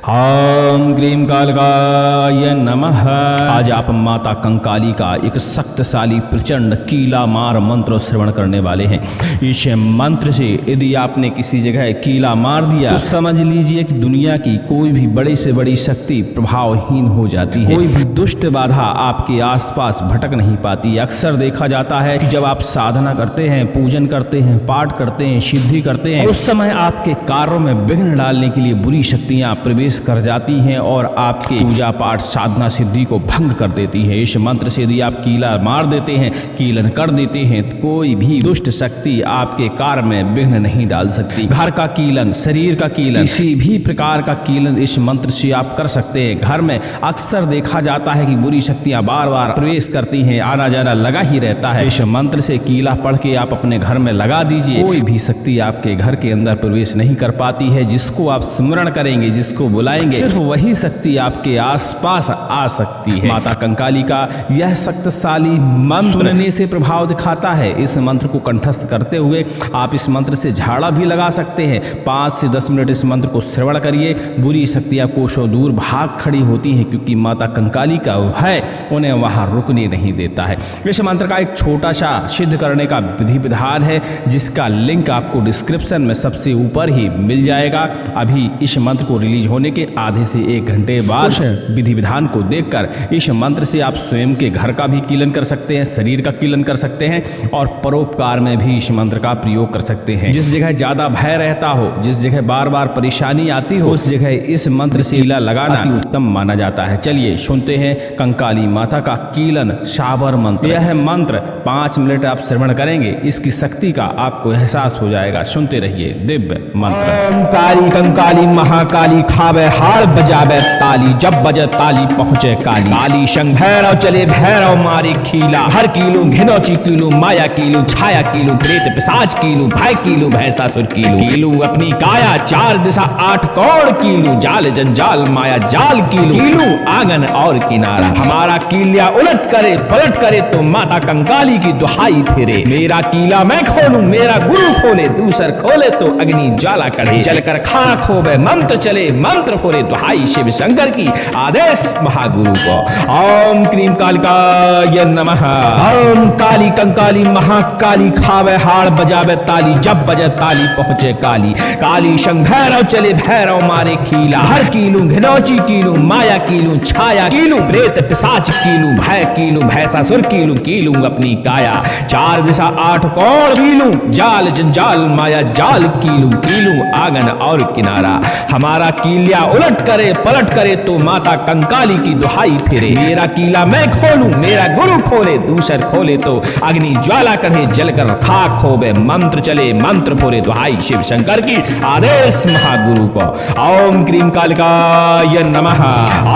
ओम cream कालिकाय नमः। आज आप माता कंकाली का एक शक्तिशाली प्रचंड कीला मार मंत्र श्रवण करने वाले हैं। इस मंत्र से यदि आपने किसी जगह कीला मार दिया तो समझ लीजिए कि दुनिया की कोई भी बड़ी से बड़ी शक्ति प्रभावहीन हो जाती है। कोई भी दुष्ट बाधा आपके आसपास भटक नहीं पाती। अक्सर देखा जाता है कि जब आप साधना करते हैं, पूजन करते हैं, पाठ करते हैं, सिद्धि करते हैं, उस समय आपके कार्यों में विघ्न डालने के लिए बुरी शक्तियां प्रवेश कर जाती हैं और आपके पूजा पाठ साधना सिद्धि को भंग कर देती है। इस मंत्र से यदि आप कीला मार देते हैं, कीलन कर देते हैं, तो कोई भी दुष्ट शक्ति आपके कार्य में विघ्न नहीं डाल सकती। घर का कीलन, शरीर का कीलन, किसी भी प्रकार का कीलन इस मंत्र से आप कर सकते हैं। घर में अक्सर देखा जाता है कि बुरी शक्तियां बार बार प्रवेश करती हैं, आना जाना लगा ही रहता है। इस मंत्र से कीला पढ़ के आप अपने घर में लगा दीजिए, कोई भी शक्ति आपके घर के अंदर प्रवेश नहीं कर पाती है। जिसको आप स्मरण करेंगे, जिसको बुलाएंगे, सिर्फ वही शक्ति आपके आसपास आ सकती है। माता कंकाली का यह शक्तिशाली मंत्र सुनने से प्रभाव दिखाता है। इस मंत्र को कंठस्थ करते हुए आप इस मंत्र से झाड़ा भी लगा सकते हैं। 5 से 10 मिनट इस मंत्र को श्रवण करिए। बुरी शक्तियां कोसों दूर भाग खड़ी होती हैं, क्योंकि माता कंकाली का है उन्हें वहां रुकने नहीं देता है। इस मंत्र का एक छोटा सा सिद्ध करने का विधि विधान है, जिसका लिंक आपको डिस्क्रिप्शन में सबसे ऊपर ही मिल जाएगा। अभी इस मंत्र को रिलीज होने के आधे से 1 घंटे बाद विधि विधान को देखकर इस मंत्र से आप स्वयं के घर का भी कीलन कर सकते हैं, शरीर का कीलन कर सकते हैं और परोपकार में भी इस मंत्र का प्रयोग कर सकते हैं। जिस जगह ज्यादा भय रहता हो, जिस जगह बार बार परेशानी आती हो, उस जगह इस मंत्र से कीला लगाना अति उत्तम माना जाता है। चलिए सुनते हैं कंकाली माता का कीलन शाबर मंत्र। यह मंत्र 5 मिनट आप श्रवण करेंगे, इसकी शक्ति का आपको एहसास हो जाएगा। सुनते रहिए दिव्य मंत्र। काली कंकाली महाकाली खावे हाड़ बजावे ताली, जब बजे ताली पहुँचे काली। काली शंख भैरव चले भैरव मारे खीला, हर कीलू घिनौची कीलू माया कीलू छाया कीलू प्रेत पिशाच कीलू भय कीलू भैंसासुर कीलू। कीलू अपनी काया 4 दिशा 8 कोण कीलू, जाल जंजाल माया जाल कीलू। कीलू आंगन और किनारा, हमारा कीलिया उलट करे पलट करे तो माता कंकाली की दुहाई फिरे। मेरा कीला मैं खोलूं, मेरा गुरु खोले, दूसर खोले तो अग्नि ज्वाला कढ़े। जलकर खाक होवे मंत्र चले, मंत्र फोरे दुहाई शिव शंकर की, आदेश महागुरु को। ओम क्रीम कालिकाय नमः। ओम काली कंकाली महाकाली खावे हाड़ बजावे ताली, जब बजे ताली पहुँचे काली। काली शंख भैरव चले भैरव मारे खीला, हर कीलू घिनौची कीलू माया कीलू छाया कीलू प्रेत पिशाच कीलू भय कीलू भैंसासुर कीलू। कीलू अपनी काया 4 दिशा 8 कोण कीलू, जाल जंजाल माया जाल कीलू। कीलू आंगन और किनारा, हमारा कीलिया उलट करे पलट करे तो माता कंकाली की दुहाई फिरे। मेरा कीला मैं खोलूं, मेरा गुरु खोले, दूसर खोले तो अग्नि ज्वाला करे। जलकर खाक होवे मंत्र चले, मंत्र फोरे दुहाई शिव शंकर की, आदेश महागुरु को। ओम क्रीम कालिकाय नमः।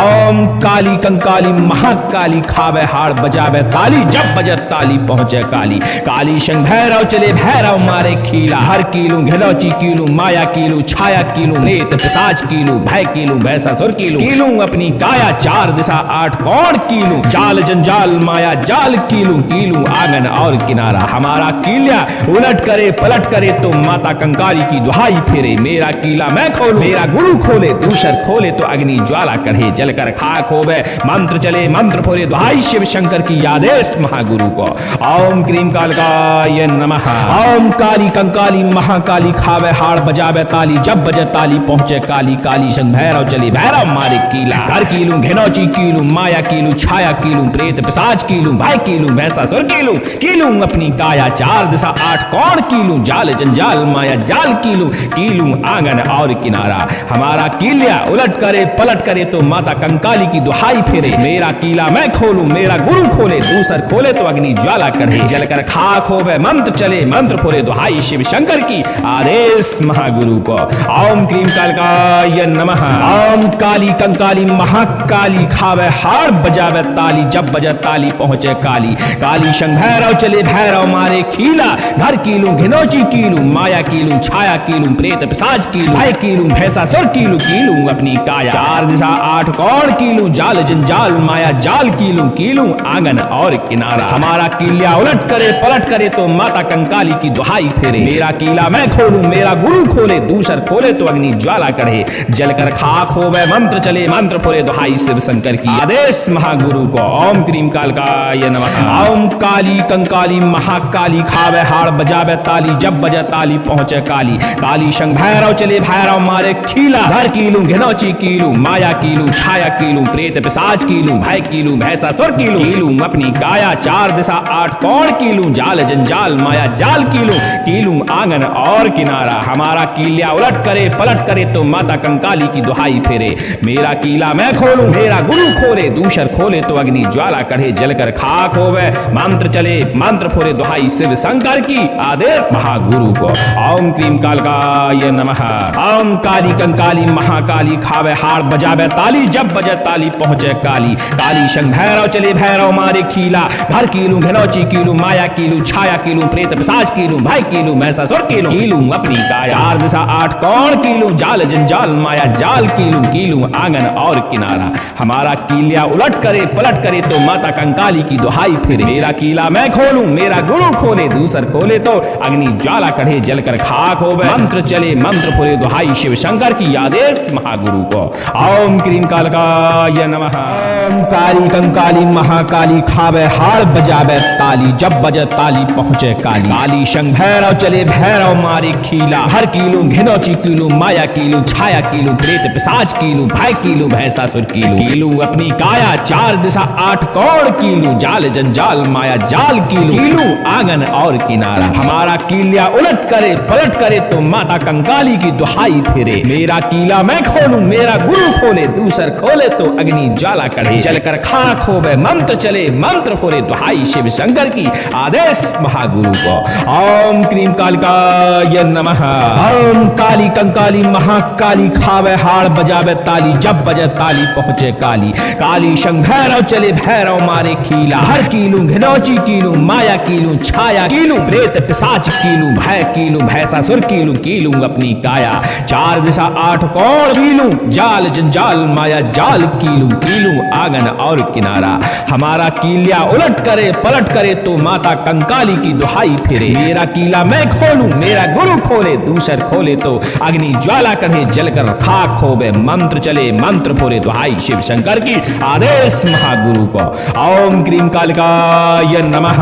ओम काली कंकाली महाकाली खावे हाड़ बजावे ताली, जब बजे ताली पहुँचे काली। काली शंख भैरव चले भैरव मारे खीला, हर कीलू घिनौची कीलू माया कीलू छाया कीलू प्रेत पिशाच कीलू भय कीलू भैंसासुर कीलू। कीलू अपनी काया 4 दिशा 8 कोण कीलू, जाल जंजाल माया जाल कीलू। कीलू आंगन और किनारा, हमारा कीलिया उलट करे पलट करे तो माता कंकाली की दुहाई फिरे। मेरा कीला मैं खोलूं, मेरा गुरु खोले, दूसर खोले तो अग्नि ज्वाला कढ़े। जलकर खाक होवे मंत्र चले, मंत्र फोरे दुहाई शिव शंकर की, आदेश महागुरु को। ओम क्रीम कालिकाय नमः। ओम काली कंकाली महाकाली खावे हाड़ बजावे ताली, जब बजे ताली पहुँचे काली। काली शंख भैरव चले भैरव मारे कीला, कर कीलू घिनौची कीलू माया कीलू छाया कीलू प्रेत पिशाच कीलू भय कीलू भैंसासुर कीलू। कीलू अपनी काया 4 दिशा 8 कोण कीलू, जाल जंजाल माया जाल कीलू। कीलू आंगन और किनारा, हमारा कीलिया उलट करे पलट करे तो माता कंकाली की दुहाई फिरे। मेरा कीला मैं खोलूं, मेरा गुरु खोले, दूसर खोले तो अग्नि ज्वाला कढ़े। जलकर खाक होवे मंत्र चले, मंत्र फोरे दुहाई शिव शंकर की, आदेश महागुरु को। ओम क्रीम कालिकाय नमः। ओम काली कंकाली महाकाली खावे हाड़ बजावे ताली, जब बजे ताली पहुँचे काली। काली शंख भैरव चले भैरव मारे खीला, घर कीलू घिनौची कीलू माया कीलू छाया कीलू प्रेत पिशाच कीलू भय कीलू भैंसासुर कीलू। कीलू अपनी काया 4 दिशा 8 कोण कीलू, जाल जंजाल माया जाल कीलू। कीलू आंगन और किनारा, हमारा कीलिया उलट करे पलट करे तो माता कंकाली की दुहाई फिरे। मेरा कीला मैं खोलूं, मेरा गुरु खोले, दूसर खोले तो अग्नि ज्वाला कढ़े। जलकर जलकर खाक होवे मंत्र चले मंत्र फुरे दुहाई शिव शंकर की आदेश महागुरु को। ओम क्रीम कालकाय नमः। ओम काली कंकाली महाकाली खावे हाड़ बजावे ताली जब बजे ताली पहुंचे काली। काली शंख भैरव चले भैरव मारे खीला। घर कीलू घिनौची कीलू माया कीलू छाया कीलू प्रेत पिशाच कीलू भय कीलू भैंसासुर कीलू। कीलू अपनी काया चार दिशा आठ कोण कीलू। जाल जंजाल माया जाल कीलू। कीलू आंगन और किनारा। हमारा कीलिया उलट करे पलट करे तो माता कंकाली की दुहाई फेरे। मेरा कीला मैं खोलूं मेरा गुरु खोले। दूसर खोले तो अग्नि ज्वाला कढ़े जलकर खाक होवे। मंत्र चले मंत्र फुरे दुहाई शिव शंकर की आदेश महागुरु को। ओम क्रीम कालकाय नमः। ओम काली कंकाली महाकाली खावे हाड़ बजावे ताली जब बजे ताली पहुंचे काली। काली शंख भैरव चले भैरव मारे खीला। घर कीलू घिनौची कीलू माया कीलू छाया कीलू प्रेत पिशाच कीलू भय कीलू भैंसासुर कीलू। कीलू अपनी काया चार दिशा आठ कोण कीलू। जाल जंजाल माया जाल कीलू। कीलू आंगन और किनारा। हमारा कीलिया उलट करे पलट करे तो माता कंकाली की दुहाई फिरे। मेरा कीला मैं खोलूं मेरा गुरु खोले। दूसर खोले तो अग्नि ज्वाला कढ़े जलकर खाक होवे। मंत्र चले मंत्र फुरे दुहाई शिव शंकर की आदेश महागुरु को। ओम क्रीम कालकाय नमः। ओम काली कंकाली महाकाली खावे हाड़ बजावे ताली जब बजे ताली पहुंचे काली। काली शंख भैरव चले भैरव मारे खीला। हर कीलू घिनौची कीलू माया कीलू छाया कीलू प्रेत पिशाच कीलू भय कीलू भैंसासुर कीलू। कीलू अपनी काया चार दिशा आठ कोण कीलू। जाल जंजाल माया जाल कीलू। कीलू आंगन और किनारा। हमारा कीलिया उलट करे पलट करे तो माता कंकाली की दुहाई फिरे। मेरा कीला मैं खोलूं मेरा गुरु खोले। दूसर खोले तो अग्नि ज्वाला कढ़े जलकर खाक होवे। मंत्र चले मंत्र फुरे दुहाई शिव शंकर की आदेश महागुरु को। ओम क्रीम कालकाय नमः। ओम काली कंकाली महाकाली खावे हाड़ बजावे ताली जब बजे ताली पहुंचे काली। काली शंख भैरव चले भैरव मारे खीला। हर कीलू घिनौची कीलू माया कीलू छाया कीलू प्रेत पिशाच कीलू भय कीलू भैंसासुर कीलू। कीलू अपनी काया चार दिशा आठ कोण कीलू। जाल जंजाल माया जाल कीलू। कीलू आंगन और किनारा। हमारा कीलिया उलट करे पलट करे तो माता कंकाली की दुहाई फिरे। मेरा कीला मैं खोलूं मेरा गुरु खोले। दूसर खोले तो अग्नि ज्वाला कढ़े जलकर खाक होवे। मंत्र चले मंत्र फुरे दुहाई शिव शंकर की आदेश महागुरु को। ओम क्रीम कालिकाय नमः।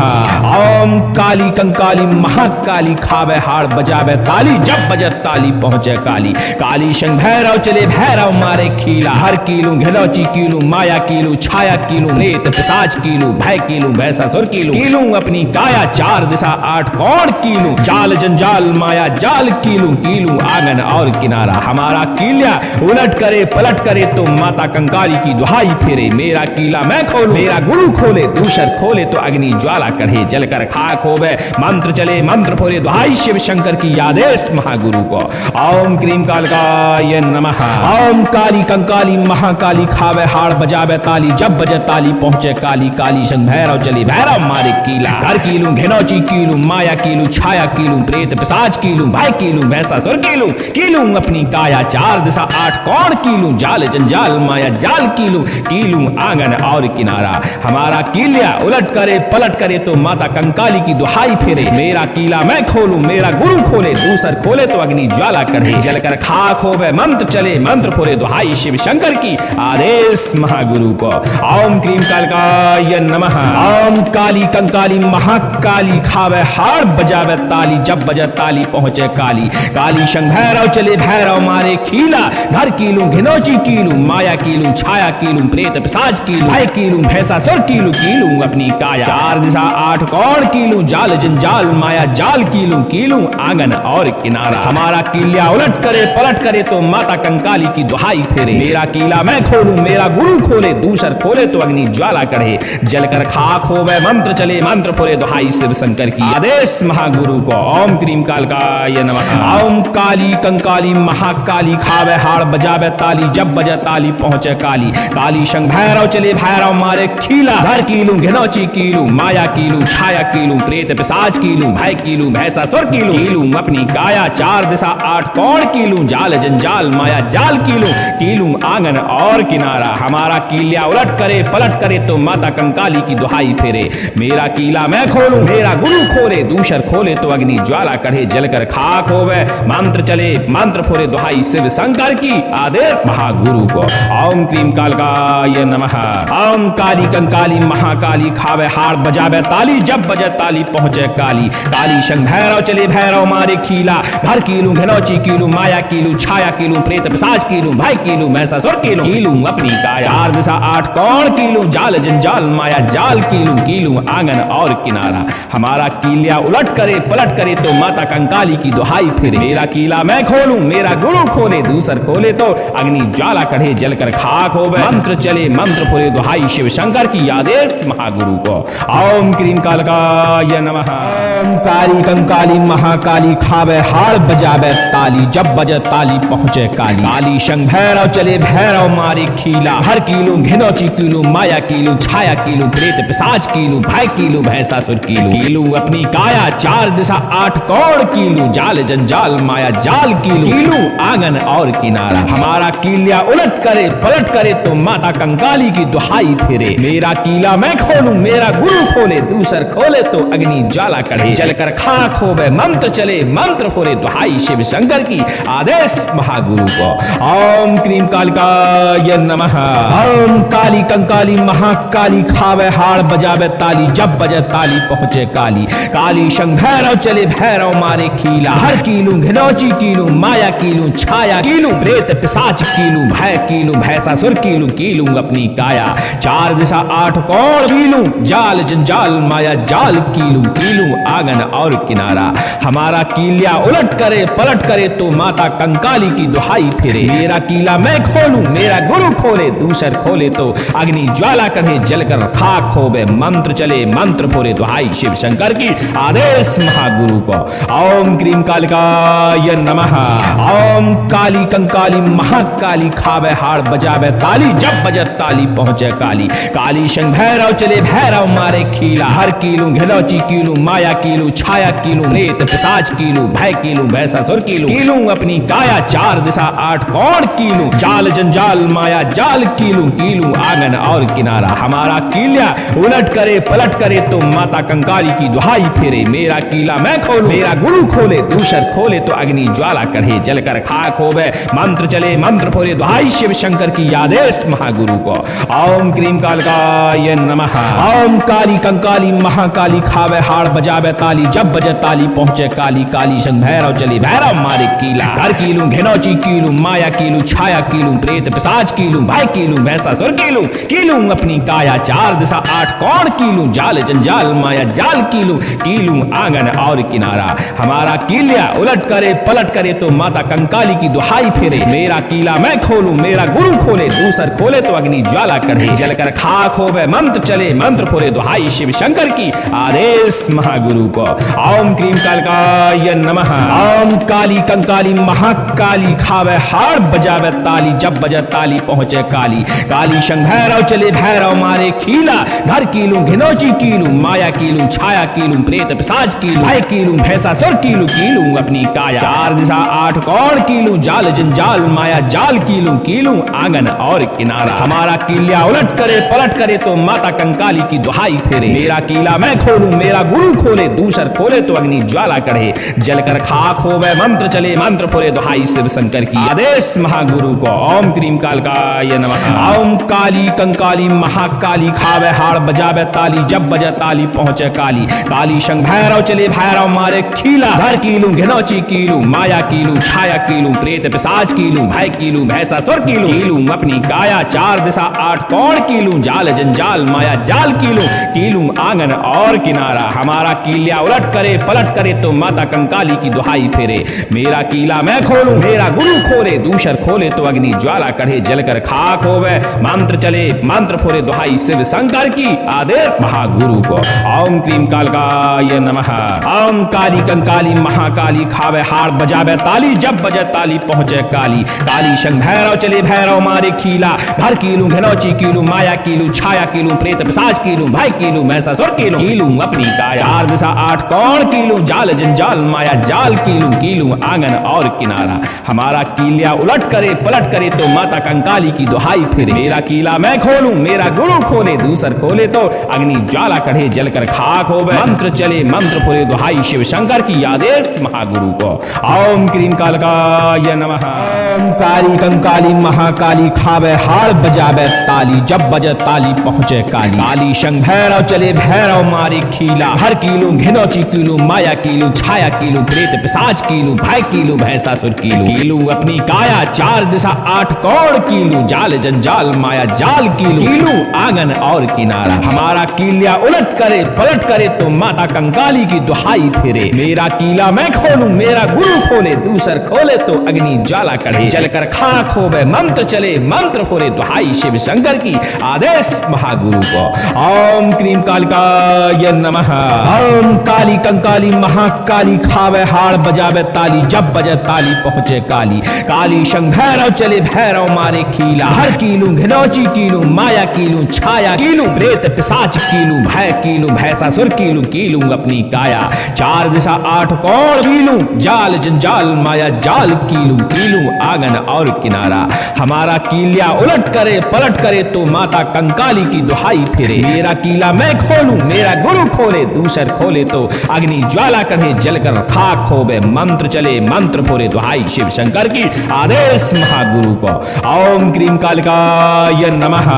ओम काली कंकाली महाकाली खावे हाड़ बजावे ताली जब बजे ताली पहुंचे काली। काली शंख भैरव चले भैरव मारे खीला। हर कीलू घिनौची कीलू माया कीलू छाया कीलू प्रेत पिशाच कीलू भय कीलू भैंसासुर कीलू। कीलू अपनी काया चार दिशा आठ कोण कीलू। जाल जंजाल माया जाल कीलू। कीलू आंगन और किनारा। हमारा कीलिया उलट करे पलट करे तो माता कंकाली की दुहाई फिरे। मेरा कीला मैं खोलूं मेरा गुरु खोले। दूसर खोले तो अग्नि ज्वाला कढ़े जलकर खाक होवे। मंत्र चले मंत्र फुरे दुहाई शिव शंकर की आदेश महागुरु को। ओम क्रीम कालकाय नमः। ओम काली कंकाली महाकाली खावे हाड़ बजावे ताली जब बजे ताली पहुंचे काली। काली शंख भैरव चले भैरव मारे कीला। घर कीलू घिनौची कीलू माया कीलू छाया कीलू प्रेत पिशाच कीलू भय कीलू भैंसासुर कीलू। कीलू अपनी काया चार दिशा आठ कोण कीलू। जाल जंजाल माया जाल कीलू। कीलू आंगन और किनारा। हमारा कीलिया उलट करे पलट करे तो माता कंकाली की दुहाई फिरे। मेरा कीला मैं खोलूं मेरा गुरु खोले। दूसर खोले तो अग्नि ज्वाला कढ़े जलकर खाक होवे। मंत्र चले मंत्र फुरे दुहाई शिव शंकर की आदेश महागुरु को। ओम क्रीम कालकाय नमः। ओम काली कंकाली महाकाली खावे हाड़ बजावे ताली जब बजे ताली पहुंचे काली। काली शंख भैरव चले भैरव मारे खीला। घर कीलू घिनौची कीलू माया कीलू छाया कीलू प्रेत पिशाच कीलू भय कीलू भैंसासुर कीलू। कीलू अपनी काया चार दिशा आठ कोण कीलू। जाल जंजाल माया जाल कीलू। कीलू आंगन और किनारा। हमारा कीलिया उलट करे पलट करे तो माता कंकाली की दुहाई फिरे। मेरा कीला मैं खोलूं मेरा गुरु खोले। दूसर खोले तो अग्नि ज्वाला कढ़े जलकर खाक होवे। मंत्र चले मंत्र फुरे दुहाई शिव शंकर की आदेश महागुरु को। ओम क्रीम कालकाय नमः। ओम काली कंकाली महाकाली खावे हाड़ बजावे ताली जब बजे ताली पहुंचे काली। काली शंख भैरव चले भैरव मारे खीला। घर कीलू घिनौची कीलू माया कीलू छाया कीलू प्रेत पिशाच कीलू भय कीलू भैंसासुर कीलू। कीलू अपनी काया चार दिशा आठ कोण कीलू। जाल जंजाल माया जाल कीलू। कीलू आंगन और किनारा। हमारा कीलिया उलट करे पलट करे तो माता कंकाली की दुहाई फिरे। मेरा कीला मैं खोलूं मेरा गुरु खोले। दूसर खोले तो अग्नि ज्वाला कढ़े जलकर खाक होवे। मंत्र चले मंत्र फुरे दुहाई शिव शंकर शंकर की आदेश महागुरु को। ओम क्रीम कालकाय नमः। ओम काली कंकाली महाकाली खावे हार बजावे ताली, जब बजे ताली पहुंचे काली। काली शंख भैरव चले भैरव मारे खीला, घर कीलू घनौची कीलू माया कीलू छाया कीलू प्रेत पिशाच कीलू भाई कीलू महिषासुर कीलू। कीलू अपनी काया चार दिशा आठ कोण कीलू, जाल जंजाल माया जाल कीलू। कीलू आंगन और किनारा हमारा कीलिया उलट करे पलट करे तो माता कंकाली की दुहाई फिरे। मेरा कीला मैं खोलूं मेरा गुरु खोले, दूसर खोले तो अग्नि ज्वाला कढ़े जलकर खाक हो गए। मंत्र चले मंत्र फुरे दुहाई शिव शंकर की आदेश महागुरु को। ओम क्रीम कालकाय नमः। ओम काली कंकाली महाकाली खावे हाड़ बजावे ताली, जब बजे ताली पहुंचे काली। काली शंख भैरव चले भैरव मारे खीला, हर कीलू घिनौची कीलू माया कीलू छाया कीलू प्रेत पिशाच कीलू भाई कीलू महिषासुर कीलू। कीलू अपनी काया चार दिशा आठ कोण कीलू, जाल जंजाल माया जाल कीलू। कीलू आंगन और किनारा हमारा कीलिया उलट करे पलट करे तो माता कंकाली की दुहाई फिरे। मेरा कीला मैं खोलूं मेरा गुरु खोले, दूसर खोले तो अग्नि ज्वाला कढ़े जलकर खाक हो गए। मंत्र चले मंत्र फुरे दुहाई शिव शंकर की आदेश महागुरु को। ओम क्रीम कालिकाय नमः। ओम काली कंकाली महाकाली खावे हाड़ बजावे ताली, जब बजे ताली पहुंचे काली। काली शंख भैरव चले भैरव मारे खीला, हर कीलू घिनौची कीलू माया कीलू छाया कीलू प्रेत पिशाच कीलू भय कीलू महिषासुर कीलू। कीलू अपनी काया चार दिशा आठ कोण कीलू, जाल जंजाल माया जाल कीलू। कीलू आंगन और किनारा हमारा कीलिया उलट करे पलट करे तो माता कंकाली की दुहाई फिरे। मेरा कीला मैं खोलूं मेरा गुरु खोले, दूसर खोले तो अग्नि ज्वाला कढ़े जलकर खाक हो गए। मंत्र चले मंत्र फुरे दुहाई शिव शंकर की आदेश महागुरु को। ओम क्रीम कालिकाय नमः। ओम काली कंकाली महाकाली खावे हाड़ बजावे ताली, जब बजे ताली पहुंचे काली। काली शंख भैरव चले भैरव मारे खीला, हर कीलू घिनौची कीलू माया कीलू छाया कीलू प्रेत पिशाच कीलू भय कीलू महिषासुर कीलू। कीलू अपनी काया चार दिशा आठ कोण कीलू, जाल जंजाल माया जाल कीलू। कीलू आंगन और किनारा हमारा कीलिया उलट करे पलट करे तो माता कंकाली की दुहाई फिरे। मेरा कीला मैं खोलूं मेरा गुरु खोले, दूसर खोले तो अग्नि ज्वाला कढ़े जलकर खाक हो गए। मंत्र चले मंत्र फुरे दुहाई शिव शंकर की आदेश महागुरु को। ओम क्रीम कालकाय नमः। ओम काली कंकाली महाकाली खावे हाड़ बजावे ताली, जब बजे ताली पहुंचे काली। काली शंख भैरव चले भैरव मारे कीला, कर कीलू घिनौची कीलू माया कीलू छाया कीलू प्रेत पिशाच कीलू भाई कीलू महिषासुर कीलू। कीलू अपनी काया चार दिशा आठ कोण कीलू, जाल जंजाल माया जाल कीलू। कीलू आंगन और किनारा हमारा कीलिया उलट करे पलट करे तो माता कंकाली की दुहाई फिरे। मेरा कीला मैं खोलूं मेरा गुरु खोले, दूसर खोले तो अग्नि ज्वाला कढ़े जलकर खाक हो गए। मंत्र चले मंत्र फुरे दुहाई शिव शंकर की आदेश महागुरु को। ओम क्रीम कालकाय नमः। ओम काली कंकाली महाकाली खावे हाड़ बजावे ताली, जब बजे ताली पहुंचे काली। काली शंख भैरव चले भैरव मारे खीला, घर कीलू घिनौची कीलू माया कीलू छाया कीलू प्रेत पिशाच कीलू भय कीलू महिषासुर कीलू। कीलू अपनी काया चार दिशा आठ कोण कीलू, जाल जंजाल माया जाल कीलू। कीलू आंगन और किनारा हमारा कीलिया उलट करे पलट करे तो माता कंकाली की दुहाई फिरे। मेरा कीला मैं खोलूं मेरा गुरु खोले, दूसर खोले तो अग्नि ज्वाला कढ़े जलकर खाक हो गए। मंत्र चले मंत्र फुरे दुहाई शिव शंकर की आदेश महागुरु को। ओम क्रीम कालकाय नमः। ओम काली कंकाली महाकाली खावे हाड़ बजावे ताली, जब बजे ताली पहुंचे काली। काली शंख भैरव चले भैरव मारे खीला, घर कीलू घिनौची कीलू माया कीलू छाया कीलू प्रेत पिशाच कीलू भय कीलू महिषासुर कीलू। कीलू अपनी काया चार दिशा आठ कोण कीलू, जाल जंजाल माया जाल कीलू। कीलू आंगन और किनारा हमारा कीलिया उलट करे पलट करे तो माता कंकाली की दुहाई फिरे। मेरा कीला मैं खोलूं मेरा गुरु खोले, दूसर खोले तो अग्नि ज्वाला कढ़े जलकर खाक हो गए। मंत्र चले मंत्र फुरे दुहाई शिव शंकर की आदेश महागुरु को। ओम क्रीम कालकाय नमः। ओम काली कंकाली महाकाली खावे हाड़ बजावे ताली, जब बजे ताली पहुंचे काली। काली शंख भैरव चले भैरव मारे खीला, घर कीलू घिनौची कीलू माया कीलू छाया कीलू प्रेत पिशाच कीलू भय कीलू महिषासुर कीलू। कीलू अपनी काया चार दिशा आठ कोण कीलू, जाल जंजाल माया जाल कीलू। कीलू आंगन और किनारा हमारा कीलिया उलट करे पलट करे तो माता कंकाली की दुहाई फिरे। मेरा कीला मैं खोलूं मेरा गुरु खोले, दूसर खोले तो अग्नि ज्वाला कढ़े जलकर खाक हो गए। मंत्र चले मंत्र फुरे दुहाई शिव शंकर की आदेश महागुरु को। ओम क्रीम कालकाय नमः। ओम काली कंकाली महाकाली खावे हाड़ बजावे ताली जब बजे ताली पहुँचे काली। काली शंख भैरव चले भैरव मारे खीला। हर कीलू घिनौची कीलू माया कीलू छाया कीलू प्रेत पिशाच कीलू भय कीलू भैंसासुर कीलू। कीलू अपनी काया चार दिशा आठ कौड़ कीलू जाल जंजाल माया जाल कीलू। कीलू आंगन और किनारा हमारा कीलिया उलट करे पलट करे तो माता कंकाली की दुहाई फिरे। मेरा कीला मैं खोलूं मेरा गुरु खोले दूसर खोले तो अग्नि ज्वाला करे। जलकर खाक होवे मंत्र चले मंत्र फोरे दुहाई शिव शंकर की आदेश महागुरु को। ओम क्रीम कालिकाय नमः। ओम काली कंकाली महाकाली खावे हाड़ बजावे ताली जब बजे ताली पहुँचे काली। काली शंख भैरव चले भैरव मारे खीला। हर कीलू घिनौची कीलू माया कीलू छाया कीलू प्रेत पिशाच कीलू भय कीलू भैंसासुर कीलू। कीलू अपनी काया चार दिशा आठ कौड़ कीलू जाल जंजाल माया जाल कीलू। कीलू आंगन और किनारा हमारा कीलिया उलट करे पलट करे तो माता कंकाली की दुहाई फिरे। मेरा कीला मैं खोलूं मेरा गुरु खोले दूसर खोले तो अग्नि ज्वाला करे जलकर खाक होवे मंत्र चले मंत्र फोरे दुहाई शिव शंकर की आदेश महागुरु को। ओम क्रीम कालिकाय नमः।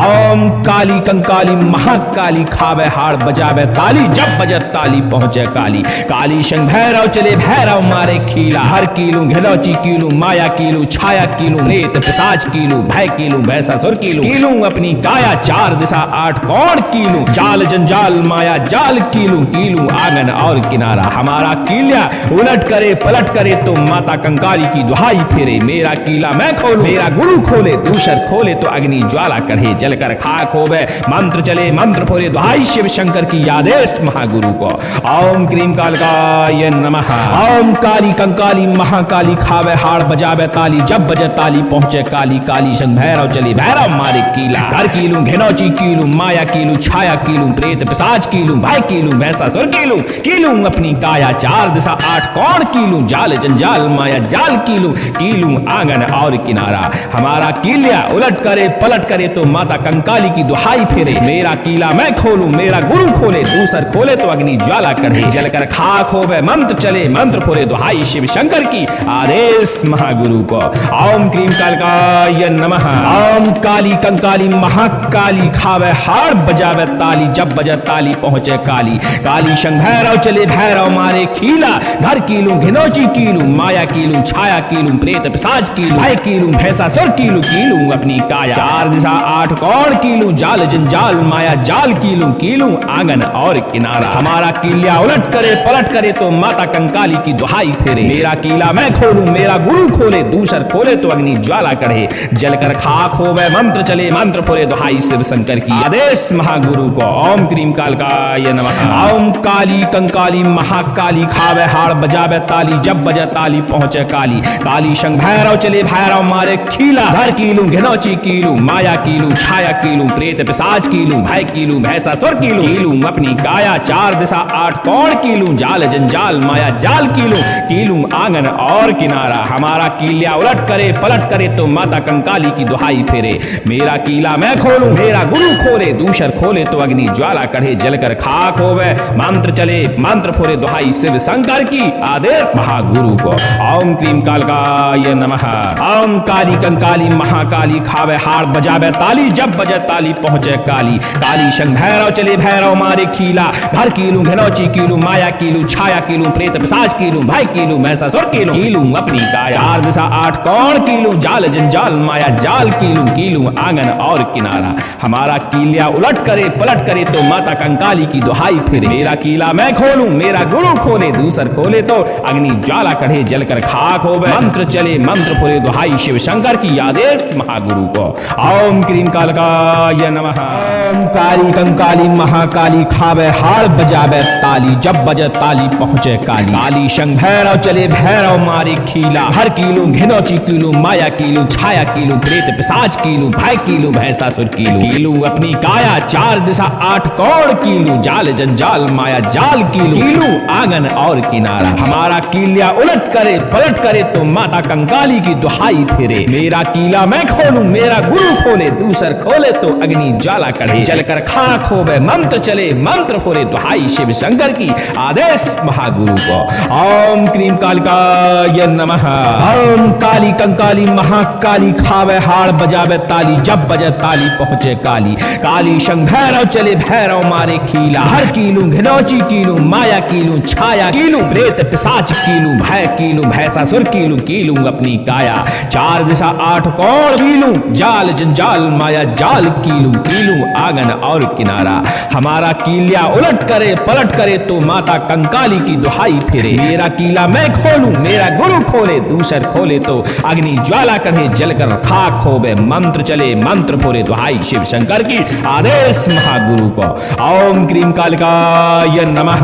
ओम काली कंकाली महाकाली खावे हाड़ बजावे ताली जब बजे ताली पहुँचे काली। काली शंख भैरव चले भैरव मारे खीला। हर कीलू घिनौची कीलू माया कीलू छाया कीलू प्रेत पिशाच कीलू भय कीलू भैंसासुर कीलू। कीलू अपनी काया चार दिशा आठ कौड़ कीलू जाल जंजाल माया जाल कीलू। कीलू आंगन और किनारा हमारा कीलिया उलट करे पलट करे तो माता कंकाली की दुहाई फिरे। मेरा कीला मैं खोलूं मेरा गुरु खोले दूसर खोले तो अग्नि ज्वाला करे जलकर खाक होवे मंत्र चले मंत्र फोरे दुहाई शिव शंकर की आदेश महागुरु को। ओम क्रीम कालिकाय नमः। ओम काली कंकाली महाकाली खावे हाड़ बजावे ताली जब बजे ताली पहुँचे काली। काली शंख भैरव चले भैरव मारे कीला। हर कीलू घिनौची कीलू माया कीलू छाया कीलू प्रेत पिशाच कीलू भय कीलू भैंसासुर कीलू। कीलू अपनी काया चार दिशा आठ कौड़ कीलू जाल जंजाल माया जाल कीलू। कीलू आंगन और किनारा हमारा कीलिया उलट करे पलट करे तो माता कंकाली की दुहाई फिरे। मेरा कीला मैं खोलूं मेरा गुरु खोले दूसर खोले तो अग्नि ज्वाला करे जलकर खाक होवे मंत्र चले मंत्र फोरे दुहाई शिव शंकर की आदेश महागुरु को। ओम क्रीम कालिकाय नमः। ओम काली कंकाली महाकाली खावे हाड़ बजावे ताली जब बजे ताली पहुँचे काली। काली शंख भैरव चले भैरव मारे खीला। घर कीलू घिनौची कीलू माया कीलू छाया कीलू प्रेत पिशाच कीलू भय कीलू भैंसासुर कीलू। कीलू अपनी काया चार दिशा आठ कौड़ कीलू जाल जंजाल माया जाल कीलू। कीलू आंगन और किनारा हमारा कीलिया उलट करे पलट करे तो माता कंकाली की दुहाई फिरे। मेरा कीला मैं खोलूं मेरा गुरु खोले दूसर खोले तो अग्नि ज्वाला करे जलकर खाक होवे मंत्र चले मंत्र फोरे दुहाई शिव शंकर की आदेश महागुरु को। ओम क्रीम कालिकाय नमः। ओम काली कंकाली महाकाली खावे हाड़ बजावे ताली जब बजे ताली पहुँचे काली। काली शंख भैरव चले भैरव मारे खीला। घर कीलू घिनौची कीलू माया कीलू छाया कीलू प्रेत पिशाच कीलू भय कीलू भैंसासुर कीलू। कीलू अपनी काया चार दिशा आठ कौड़ कीलू जाल जंजाल माया जाल कीलू। कीलू आंगन और किनारा हमारा कीलिया उलट करे पलट करे तो माता कंकाली की दुहाई फिरे। मेरा कीला मैं खोलूं मेरा गुरु खोले दूसर खोले तो अग्नि ज्वाला करे जलकर खाक होवे मंत्र चले मंत्र फोरे दुहाई शिव शंकर की आदेश महागुरु को। ओम क्रीम कालिकाय नमः। ओम काली कंकाली महाकाली खावे हाड़ बजावे ताली जब बजे ताली पहुँचे काली। काली शंख भैरव चले भैरव मारे खीला। घर कीलू घिनौची कीलू माया कीलू छाया कीलू प्रेत पिशाच कीलू भय कीलू भैंसासुर कीलू। कीलू अपनी काया चार दिशा आठ कौड़ कीलू जाल जंजाल माया जाल कीलू। कीलू आंगन और किनारा हमारा कीलिया उलट करे पलट करे तो माता कंकाली की दुहाई फिरे। मेरा कीला मैं खोलूं मेरा गुरु खोले दूसर खोले तो अग्नि ज्वाला कढ़े जलकर खाक होवे मंत्र चले मंत्र फोरे दुहाई शिव शंकर की आदेश महागुरु को। ओम क्रीम कालिकाय नमः। ओम काली कंकाली महाकाली खावे हाड़ बजावे ताली जब बजे ताली पहुँचे काली। काली शंख भैरव चले भैरव मारे खीला। हर कीलू घिनौची कीलू माया कीलू छाया कीलू प्रेत पिशाच कीलू भय कीलू भैंसासुर कीलू कीलू अपनी काया चार दिशा आठ कोण कीलू जाल जंजाल माया जाल कीलू कीलू आंगन और किनारा हमारा कीलिया उलट करे पलट करे तो माता कंकाली की दुहाई फिरे मेरा कीला मैं खोलूं मेरा गुरु खोले दूसर खोले तो अग्नि ज्वाला कढ़े चलकर खाक होवे मंत्र चले मंत्र फोरे दुहाई शिव शंकर की आदेश महागुरु को ओम क्रीम कालिकाय नमः ओम काली कंकाली महाकाली खावे हाड़ बजावे ताली जब बजे ताली पहुंचे काली काली शंख भैरव चले भैरव मारे खीला हर कीलू घिनौची कीलू माया कीलू छाया कीलू प्रेत पिशाच कीलू भय कीलू भैंसासुर कीलू कीलू अपनी काया चार दिशा आठ कोण कीलू जाल जंजाल माया जाल कीलू कीलू आंगन और किनारा हमारा कीलिया उलट करे पलट करे तो माता कंकाली की दुहाई फिरे मेरा कीला मैं खोलूं मेरा गुरु खोले दूसर खोले तो अग्नि ज्वाला करे जलकर खाक होवे मंत्र चले मंत्र फोरे दुहाई शिव शंकर की आदेश महागुरु को ओम क्रीम कालिकाय नमः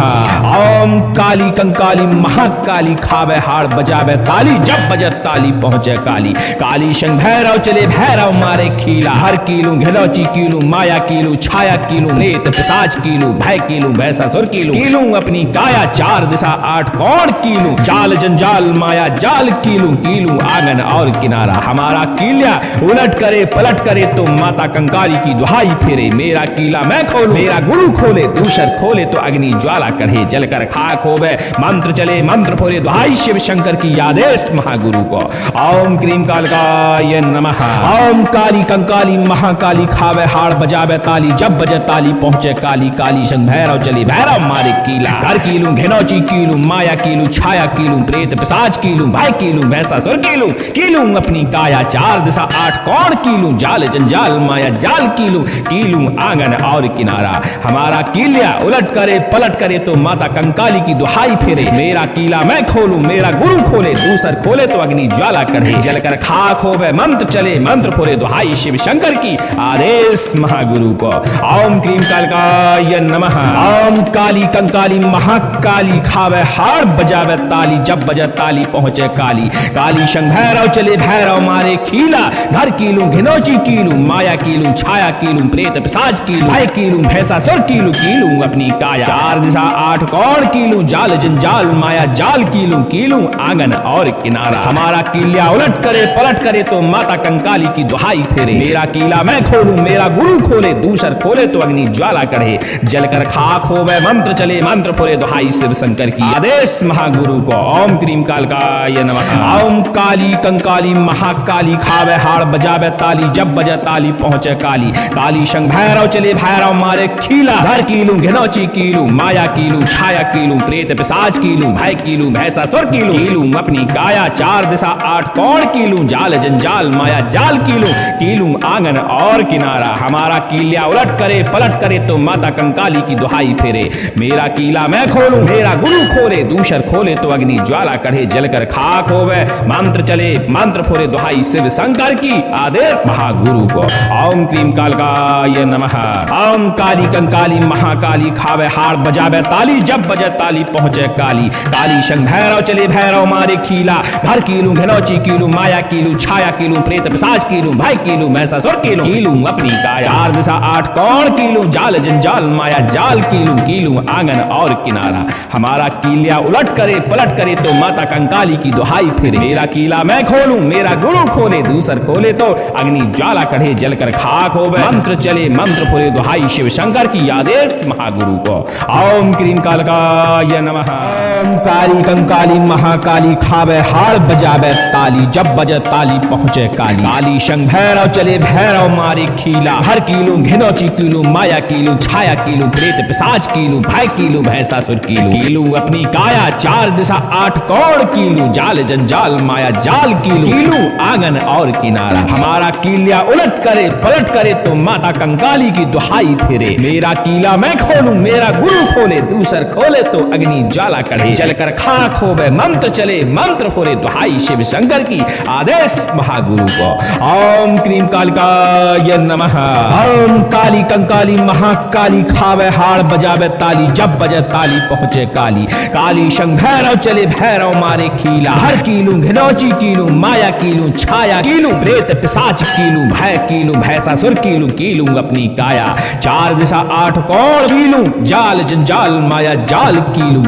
ओम काली कंकाली महाकाली खावे हाड़ बजावे ताली जब बजे ताली पहुंचे काली काली शंख भैरव चले भैरव मारे खीला हर कीलू घिलौची कीलू माया कीलू छाया कीलू प्रेत पिशाच कीलू भय कीलू भैंसासुर कीलू कीलू अपनी काया चार दिशा आठ कोण कीलू जाल जंजाल माया जाल कीलू कीलू आंगन और किनारा हमारा कीलिया उलट करे पलट करे तो माता कंकाली की दुहाई फिरे मेरा कीला मैं खोलूं मेरा गुरु खोले दूसर खोले तो अग्नि ज्वाला कढ़े जलकर खाक होवे मंत्र चले मंत्र फोरे दुहाई शिव शंकर की आदेश महागुरु को ओम क्रीम कालिकाय नमः ओम काली कंकाली महाकाली खावे हाड़ बजावे ताली जब बजे ताली पहुंचे काली काली शंख भैरव चले भैरव मारे कीला कर कीलू घिनौची कीलू माया कीलू छाया कीलू प्रेत पिशाच कीलू भय कीलू भैंसासुर कीलू कीलू अपनी काया चार दिशा आठ कोण कीलू जाल जंजाल माया जाल कीलू कीलू आंगन और किनारा हमारा कीलिया उलट करे पलट करे तो माता कंकाली की दुहाई फिरे मेरा कीला मैं खोलूं मेरा गुरु खोले दूसर खोले तो अग्नि ज्वाला कढ़े जलकर खाक होवे मंत्र चले मंत्र फोरे दुहाई शिव शंकर की आदेश महागुरु को ओम क्रीम कालिकाय नमः ओम काली कंकाली महाकाली खावे हाड़ बजावे ताली जब बजे ताली पहुंचे काली काली शंख भैरव चले भैरव मारे खीला घर कीलू घिनौची कीलू माया कीलू छाया कीलू प्रेत पिशाच कीलू भय कीलू भैंसासुर कीलू कीलू अपनी काया चार दिशा आठ कोण कीलू जाल जंजाल माया जाल कीलू कीलू आंगन और किनारा हमारा कीलिया उलट करे पलट करे तो माता कंकाली की दुहाई फिरे मेरा कीला मैं खोलूं मेरा गुरु खोले दूसर खोले तो अग्नि ज्वाला कढ़े जलकर खाक होवे मंत्र चले मंत्र फोरे दुहाई शिव शंकर की आदेश महागुरु को ओम क्रीम कालिकाय नमः ओम काली कंकाली महाकाली खावे हाड़ बजावे ताली जब बजे ताली पहुंचे काली काली शंख भैरव चले भैरव मारे खीला घर कीलू घिनौची कीलू माया कीलू छाया कीलू प्रेत पिशाच कीलू भय कीलू भैंसासुर कीलू कीलू अपनी काया चार दिशा आठ कोण कीलू जाल जंजाल माया जाल कीलू कीलू आंगन और किनारा हमारा कीलिया उलट करे पलट करे तो माता कंकाली की दुहाई फिरे मेरा कीला मैं खोलूं मेरा गुरु खोले दूसर खोले तो अग्नि ज्वाला कढ़े जलकर खाक होवे मंत्र चले मंत्र फोरे दुहाई शिव शंकर की आदेश महागुरु को ओम क्रीम कालिकाय नमः ओम काली कंकाली महाकाली खावे हाड़ बजावे ताली जब बजे ताली पहुंचे काली काली शंख भैरव चले भैरव मारे खीला घर कीलू घिनौची कीलू माया कीलू छाया कीलू प्रेत पिशाच कीलू भय कीलू भैंसासुर कीलू कीलू अपनी काया चार दिशा आठ कोण कीलू जाल जंजाल माया जाल कीलू कीलू आंगन और किनारा हमारा कीलिया उलट करे पलट करे तो माता कंकाली की दुहाई फिरे मेरा कीला मैं खोलूं मेरा गुरु खोले दूसर खोले तो अग्नि ज्वाला कढ़े जलकर खाक होवे मंत्र चले मंत्र फोरे दुहाई शिव शंकर की आदेश महागुरु को ओम क्रीम कालिकाय नमः ओम काली कंकाली महाकाली खावे हाड़ बजावे ताली जब बजे ताली पहुंचे काली काली शंख भैरव चले भैरव मारे खीला हर कीलू घिनौची कीलू माया कीलू छाया कीलू प्रेत पिशाच कीलू भय कीलू भैंसासुर कीलू कीलू अपनी काया चार दिशा आठ कोण कीलू जाल जंजाल माया जाल कीलू कीलू आंगन और किनारा हमारा कीलिया उलट करे पलट करे तो माता कंकाली की दुहाई फिरे मेरा कीला मैं खोलूं मेरा गुरु खोले दूसर खोले तो अग्नि ज्वाला कढ़े जलकर खाक होवे मंत्र चले मंत्र फोरे दुहाई शिव शंकर की आदेश महागुरु को ओम क्रीम कालिकाय नमः ओम काली कंकाली महाकाली खावे हाड़ बजावे ताली जब बजे ताली पहुंचे काली काली शंख भैरव चले भैरव मारे खीला हर कीलू घिनौची कीलू माया कीलू छाया कीलू प्रेत पिशाच कीलू कीलूं भय कीलूं भैंसासुर कीलूं अपनी काया चार दिशा आठ कोण कीलूं जाल जंजाल माया जाल कीलूं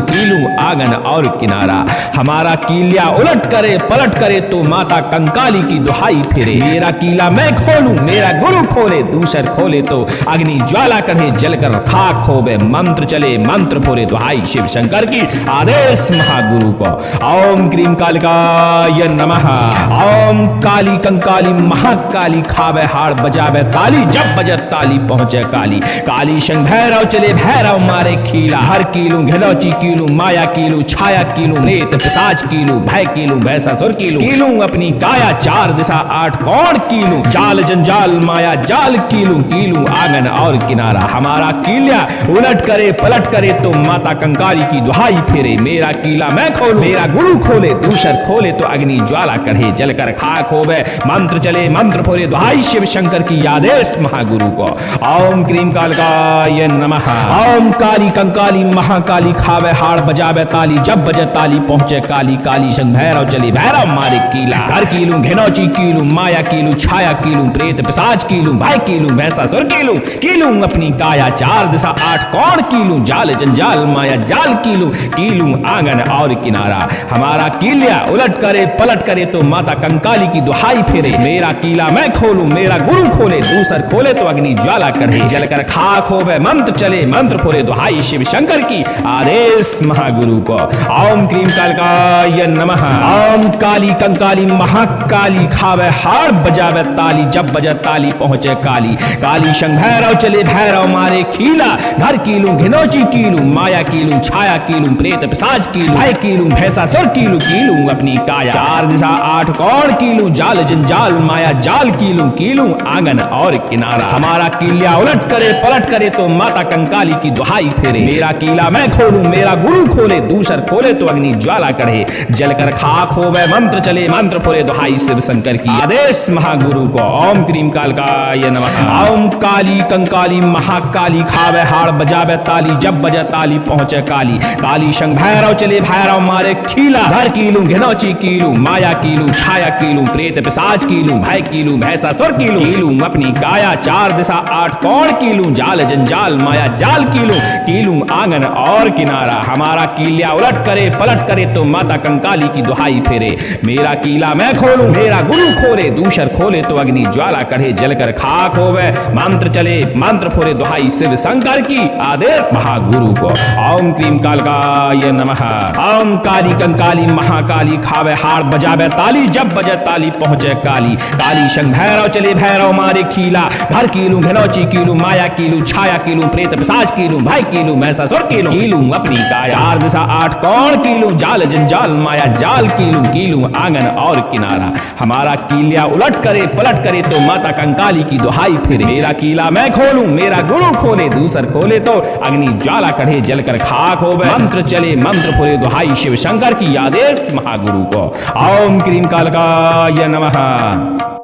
आंगन और किनारा हमारा कीलिया उलट करे पलट करे तो माता कंकाली की दुहाई फिरे मेरा कीला मैं खोलूं मेरा गुरु खोले दूसर खोले तो अग्नि ज्वाला करे जलकर खाक होवे मंत्र चले मंत्र फोरे दुहाई शिव शंकर की आदेश महागुरु को ओम क्रीम कालिकाय नमः ओम काली कंकाली महाकाली खावे हाड़ बजावे ताली जब बजत ताली पहुंचे काली काली शंख भैरव चले भैरव मारे खीला हर कीलू घिलौची कीलू माया कीलू छाया कीलू प्रेत पिशाच कीलू भय कीलू भैंसासुर कीलू अपनी काया चार दिशा आठ कोण कीलू जाल जंजाल माया जाल कीलू आंगन और किनारा हमारा कीलिया उलट करे पलट करे तो माता कंकाली की दुहाई फिरे मेरा कीला मैं खोलूं मेरा गुरु खोले दूसर खोले तो अग्नि ज्वाला करे जलकर खाक होवे मंत्र चले मंत्र फोरे दुहाई शिव शंकर की आदेश महागुरु को ओम क्रीम कालिकाय नमः ओम काली कंकाली महाकाली खावे हाड़ बजावे ताली जब बजे ताली पहुंचे काली काली शंख भैरव चली भैरव मारे कीला घर कीलू घिनौची कीलू माया कीलू छाया कीलू प्रेत पिशाच कीलू भाई कीलू भैंसासुर कीलू अपनी काया चार दिशा आठ कोण कीलू जाल जंजाल माया जाल कीलू आंगन और किनारा हमारा कीलिया उलट करे पलट करे तो माता कंकाली की दुहाई फिरे मेरा कीला मैं खोलूं मेरा गुरु खोले दूसर खोले तो अग्नि ज्वाला करे जलकर खाक होवे मंत्र चले मंत्र फोरे दुहाई शिव शंकर की आदेश महागुरु को ओम क्रीम कालिकाय नमः ओम काली कंकाली महाकाली खावे हाड़ बजावे ताली जब बजे ताली पहुंचे काली काली शंख भैरव चले भैरव मारे खीला घर कीलू घिनौची कीलू माया कीलू छाया कीलू प्रेत पिशाच कीलू भय कीलू भैंसासुर कीलू अपनी काया चार दिशा आठ कोण कीलू जाल जंजाल माया जाल कीलू आंगन और किनारा हमारा कीलिया उलट करे पलट करे तो माता कंकाली की दुहाई फिरे मेरा कीला मैं खोलूं मेरा गुरु खोले दूसर खोले तो अग्नि ज्वाला करे जलकर खाक होवे मंत्र चले मंत्र फोरे दुहाई शिव शंकर की आदेश महागुरु को ओम क्रीम कालिकाय नमः ओम काली कंकाली महाकाली खावे हाड़ बजावे ताली जब बजे ताली पहुंचे काली काली शंख भैरव चले भैरव मारे खीला घर कीलू घिनौची कीलू माया कीलू छाया कीलू प्रेत पिशाच कीलू भय कीलू भैंसासुर कीलू अपनी काया चार दिशा आठ कोण कीलू जाल जंजाल माया जाल कीलू आंगन और किनारा हमारा कीलिया उलट करे पलट करे तो माता कंकाली की दुहाई फिरे मेरा कीला मैं खोलूं मेरा गुरु खोले दूसर खोले तो अग्नि ज्वाला करे जलकर खाक होवे मंत्र चले मंत्र फोरे दुहाई शिव शंकर की आदेश महागुरु को ओम क्रीम कालिकाय नमः ओम काली कंकाली महाकाली खावे हाड़ बजावे ताली जब बजे ताली पहुंचे काली काली शंख भैरव चले भैरव मारे खीला घर कीलू घिनौची कीलू माया कीलू छाया कीलू प्रेत पिशाच कीलू भाई कीलू भैंसासुर कीलू अपनी काया चार दिशा आठ कोण कीलू जाल जंजाल माया जाल कीलू आंगन और किनारा हमारा कीलिया उलट करे पलट करे तो माता कंकाली की दुहाई फिरे मेरा कीला मैं खोलूं मेरा गुरु खोले दूसर खोले तो अग्नि ज्वाला कढ़े जलकर खाक होवे मंत्र चले मंत्र फोरे दुहाई शिव शंकर की आदेश महागुरु को ओम क्रीम कालिकाय नमः।